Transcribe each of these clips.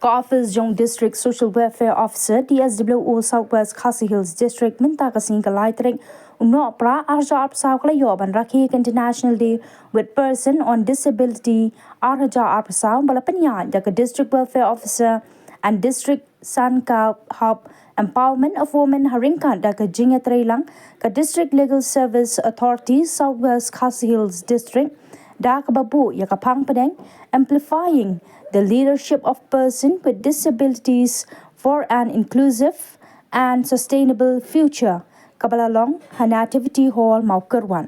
Ophis Jong District Social Welfare Officer DSWO Southwest Khasi Hills District minta kasing kalaitring uno pra arja apsaw kala yoban Rakhe International Day with Person on Disability arja apsaw balapanya jaga District Welfare Officer and District Sanka Hub Empowerment of Women Haringkan daga jinga trailang ka District Legal Service Authority Southwest Khasi Hills District da kababu ya kapang pedeng amplifying the leadership of person with disabilities for an inclusive and sustainable future kabalalong Nativity Hall Maukerwan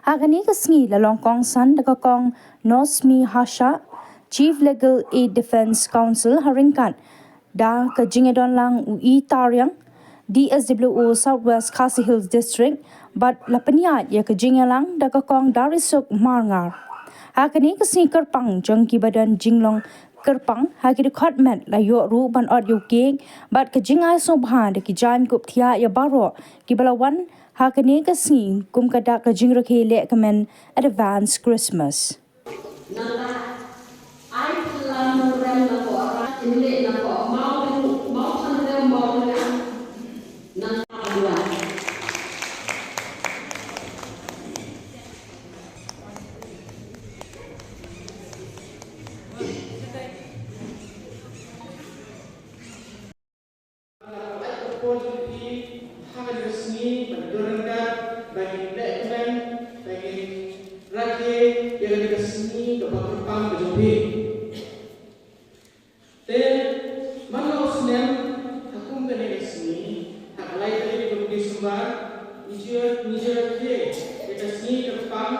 hagani kasngi lalong kong san daga kong Nosmi Hasha Chief Legal Aid Defense Council Haringkan da ka jingedon lang ui taryang DSWO Southwest Khasi Hills District but lapanyat ya ka jingelang da ka kong darisuk marngar hakani kasi kerpang jong ki badan jinglong kerpang haki de khotmet la yo ru ban od yo king but ka jingai so bhan de ki jan kup thia ya baro ki balawan hakani kasi kum ka da ka jingrakhe le kamen advance Christmas Rakhe yang dikasih kepada pang kejopi. Dan mana usnem hakum kena kasih hak lain tadi kemudian sumber nijer Rakhe dikasih kepada pang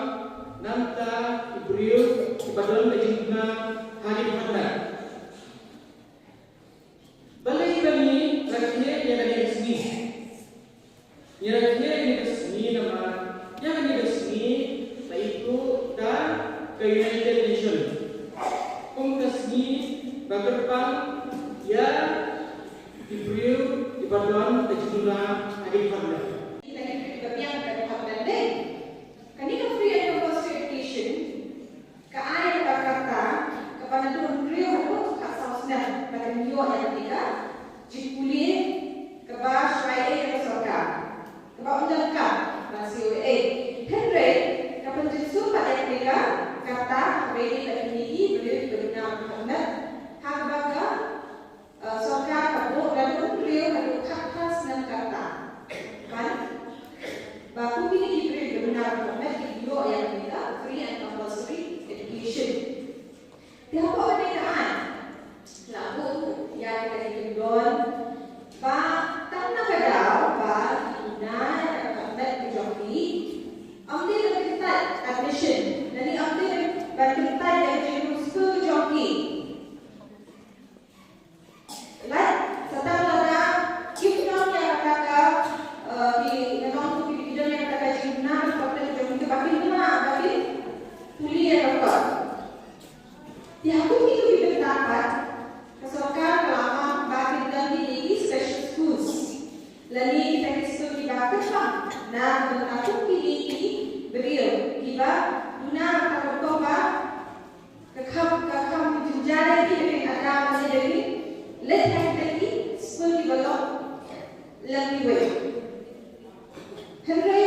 nanta ibrio kepada kejengna hari mana. Balai kami Rakhe yang dikasih nama yang dikasih itu dan ke United Nations. Kasih berdepan ya diberi di badan kejadian hari mana. Kami kan free and compulsory education. Keai kata kepada tuan beliau harus kat sausnya pada beliau yang tiga jikulit kebas raya yang sorga kebab menjaga masih COA. Henry kapan jisu pada tiga kata ready dan ini beliau diberikan Muhammad hak baga sorga kabut dan beliau harus khas dengan kata kan baku ini diberi benar Muhammad video yang kita free and compulsory education. Tiap perbedaan lagu yang kita hidup ba tanpa kedau ba ina Muhammad dijoki ambil kita admission dari ambil kita yang school joki. Like setelah ada kita yang kata di memang yang aku itu diberitakan kesokan lama bagi dan di special schools lalu kita itu kita kesam nah aku ini beriau kita guna kita coba kekam menjadi ini agama menjadi letih lagi school di bawah lagi baik Henry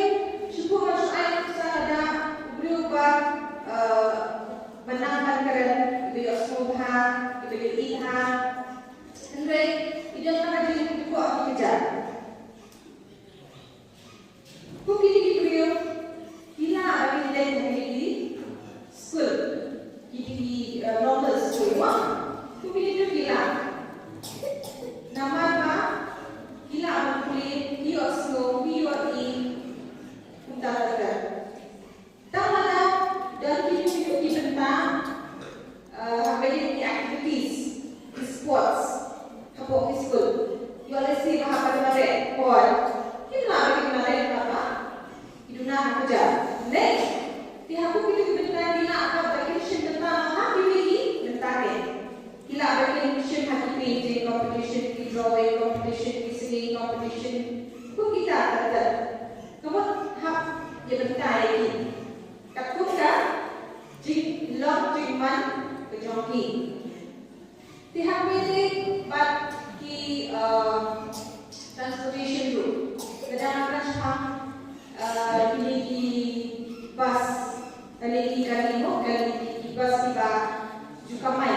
syukur masuk ayat ada berubah menangkan keren beliau subha beliau iha Henry tidak pernah jadi buat kerja mungkin beliau gila bagi dia di school di normal school mungkin itu gila nama apa gila mungkin dia school dia untuk tahu dan hidup tentang many activities, sports, apa school. You all see apa kemarin, or kita lagi kemarin apa? Itu nak kerja. Next, dia aku pilih tentang dia apa vacation tentang apa pilih tentang ni. Dia vacation happy painting competition, drawing competition, singing competition. Kau kita ada. Kamu hap dia tentang ini. Takut kan? Jing long jing man kejongki. Tihak pilih bat ki transportation route. Kadang-kadang ini ki bus, ini ki kali mo, kali ki bus kita juga mai